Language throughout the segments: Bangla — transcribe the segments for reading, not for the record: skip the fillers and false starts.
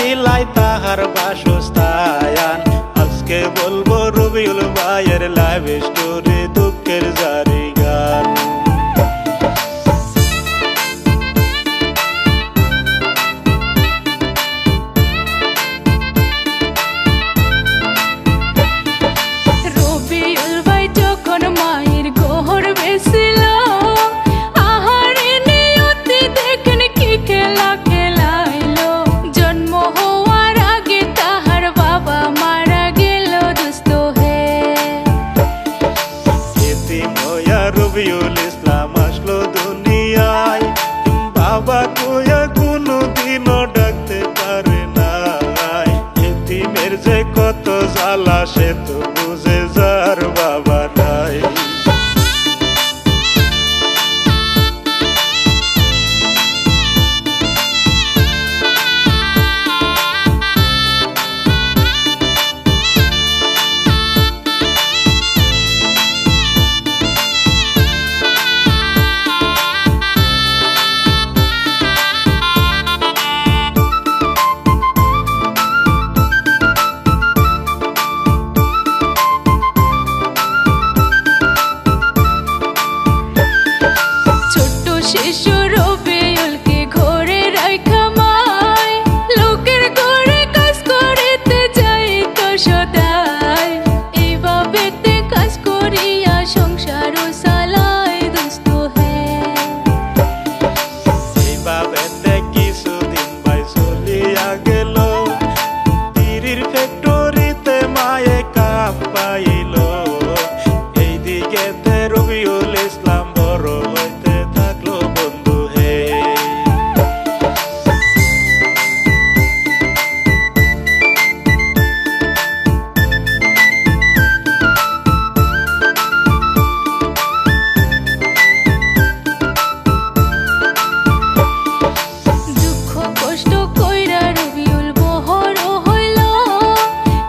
পাইলাই তাহার বাসস্থান। আজকে বলবো রবিউল ভাইয়ের লাইভ স্টোরি, দুঃখের জারি গান। রবিউল ভাই যখন মায়ের ঘর বেছিল, আহারে নিয়তি দেখেন কি খেলা খেলাইলো। জন্ম হওয়ার আগে তাহার বাবা মারা গেল দুস্থ হে। এতিম হইয়া রবিউল ইসলাম আসলো দুনিয়ায়, বাবা কইয়া কোনদিনও ডাকতে পারে নাই। এতিমের যে কত জ্বালা সে তো বুঝে যার বাবা নাই। ছোট্ট শিশু রবিউলকে ঘরে রাইখা মায়, লোকের ঘরে কাজ করিতে যাইত সদাই। এইভাবেতে কাজ করিয়া সংসার চালায় দুস্থ হে। এইভাবেতে কিছুদিন ভাই চলিয়া গেল, তিরির ফ্যাক্টরিতে মায়ে কাপ পাইল। এইদিকেতে রবিউল ইসলাম বড় হইতে থাকলো বন্ধু হে। দুঃখ কষ্ট কইরা রবিউল বড় হইল,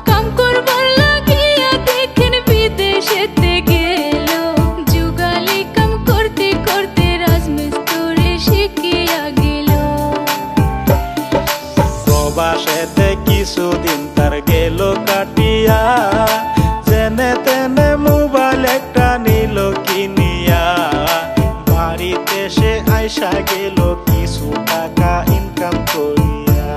কাম করবার লাগিয়া দেখেন বিদেশেতে গেল। যুগালি কাম করতে করতে রাজমিস্ত্রি শিখিয়া গেল। প্রবাসেতে কিছুদিন তার গেল কাটিয়া, জেনে তেনে মোবাইল একটা নিল কিনিয়া। বাড়িতে সে আইসা গেল কিছু টাকা ইনকাম করিয়া।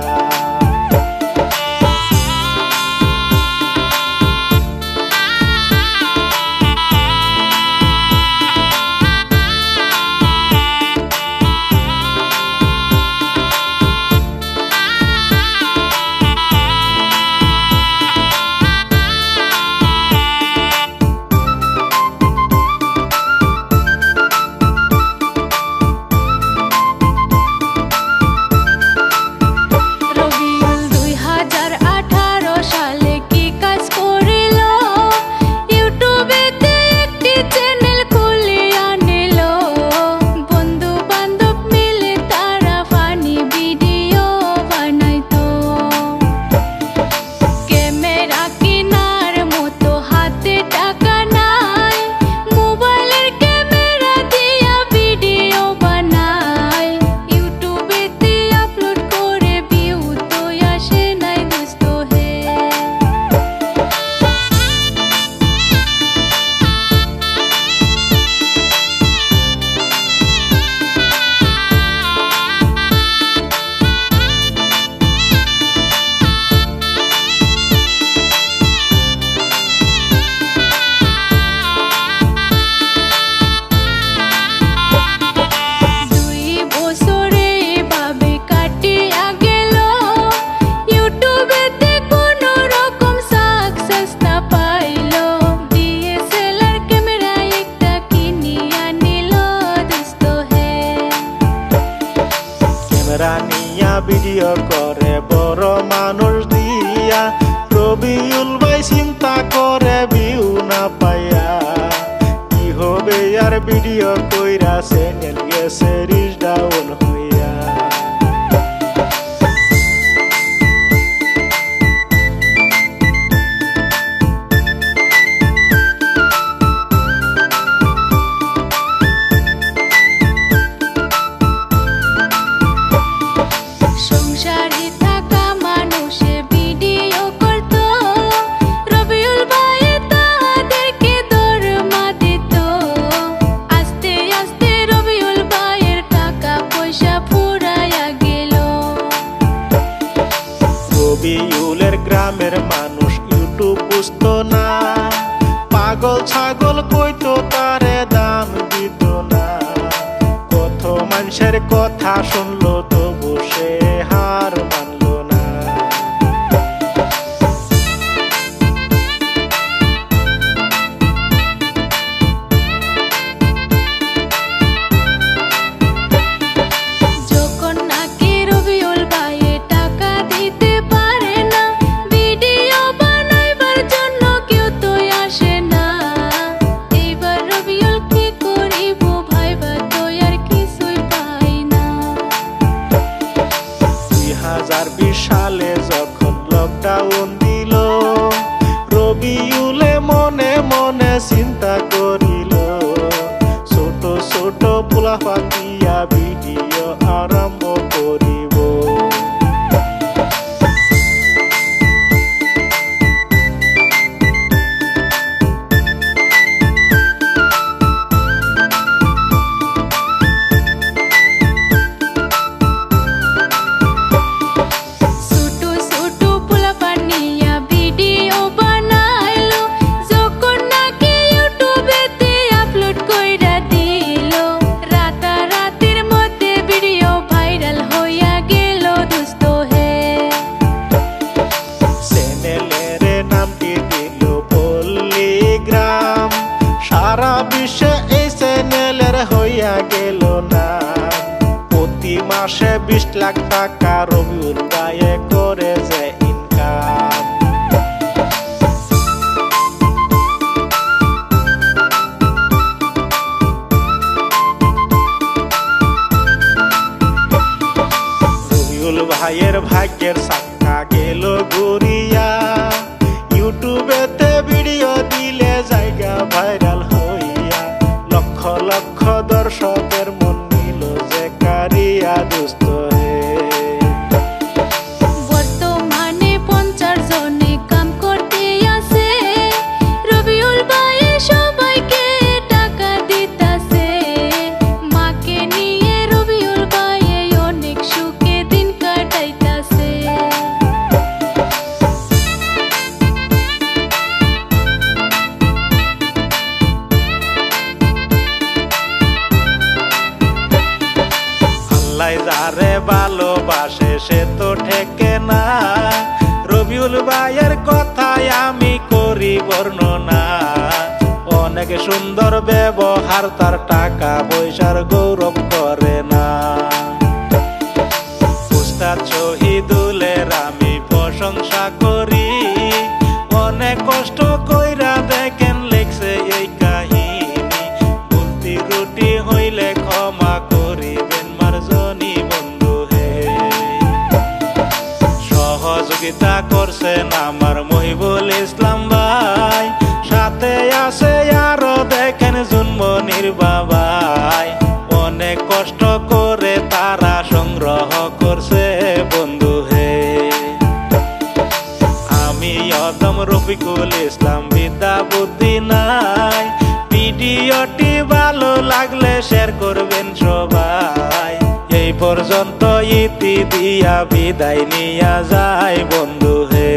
রবিউল 2018 সালে কি কাজ করিল, ইউটিউবেতে একটি চ্যানেল খুলে আনিল। বন্ধু বান্ধব মিলে তারা ফানি ভিডিও বানাইতো। ক্যামেরা কিনার মতো হাতে টাকা নাই, মোবাইলের ক্যামেরা দিয়া ভিডিও বানায়। ইউটিউবেতে আপলোড করে ভিউ তো আসে নাই দুস্থ হে। দুই বছরে এভাবে কাটিয়া গেল, ইউটিউবেতে কোনো রকম সাকসেস না পাইল। ডিএসএলআর ক্যামেরা একটা কিনিয়া নিল দুস্থ হে। ক্যামেরা নিয়া ভিডিও করে বড় মানুষ দিয়া, রবিউল ভাই চিন্তা করে ভিউ না পাইয়া। কি হবে আর ভিডিও কইরা চ্যানেল গেছে রিচ ডাউন হইয়া। সংসারে থাকা মানুষ পাগল কইতো তারে দাম দিত না। কত মানুষের কথা শুনলো তবু সে হার মানলো না। যখন নাকি রবিউল ভাইয়ে টাকা দিতে পারে না, ভিডিও বানাইবার জন্য কেউ তো আসে না। এইবার রবিউল কি করিব ভাইবা তো আর কিছুই পাই না। 2020 সালে যখন লকডাউন দিল, রবিউলে মনে মনে চিন্তা করিল, ছোট ছোট পোলাপাতিয়া ভিডিও আরম্ভ করিব। ছোট ছোট পোলাপান নিয়া ভিডিও বানাইলো, যখন নাকি ইউটিউবেতে আপলোড কইরা দিল, রাতারাতির মধ্যে ভিডিও ভাইরাল হইয়া গেল দোস্ত হে। চ্যানেলের নামটি দিল পল্লীগ্রাম, সারা বিশ্বে এই চ্যানেলের হইয়া গেল নাম। প্রতি মাসে 20 লাখ টাকা রবিউল ভাইয়ে করে যে ইনকাম। রবিউল ভাইয়ের ভাগ্যের চাক্কা গেল ঘুরিয়া, ইউটিউবেতে ভিডিও দিলে জায়গা ভাইরাল হইয়া, লক্ষ লক্ষ দর্শকের মন নিল যে কারিয়া দোস্ত হে। বর্তমানে 50 জনে কাম করতে আছে, রবিউল ভাইয়ে সবাইকে টাকা দিতাছে। মাকে নিয়ে রবিউল ভাইয়ে অনেক সুখে দিন কাটাইতাছে। আল্লাহ যারে ভালোবাসে সে তো ঠেকে না, রবিউল ভাইয়ের কথায় আমি করি বর্ণনা। অনেক সুন্দর ব্যবহার তার, টাকা পয়সার গৌরব করে না। উস্তাদ শহীদুলের আমি প্রশংসা করি, অনেক কষ্ট কইরা দেখেন লেখছে এই কাহিনী। ভুল ত্রুটি হইলে ক্ষমা করিবেন মার্জনী বন্ধু হে। সহযোগিতা করছেন আমার মহিবুল ইসলাম ভাই, সাথে আছে আরো দেখেন জুনমনির বাবাই। অনেক কষ্ট করে তারা সংগ্রহ করছে বন্ধু হে। আমি অদম রফিকুল ইসলাম, বিদ্যা বুদ্ধি নাই। ভিডিওটি ভালো লাগলে শেয়ার করবেন সবাই। এই পর্যন্ত ইতি দিয়া বিদায় নিয়া যায় বন্ধু হে।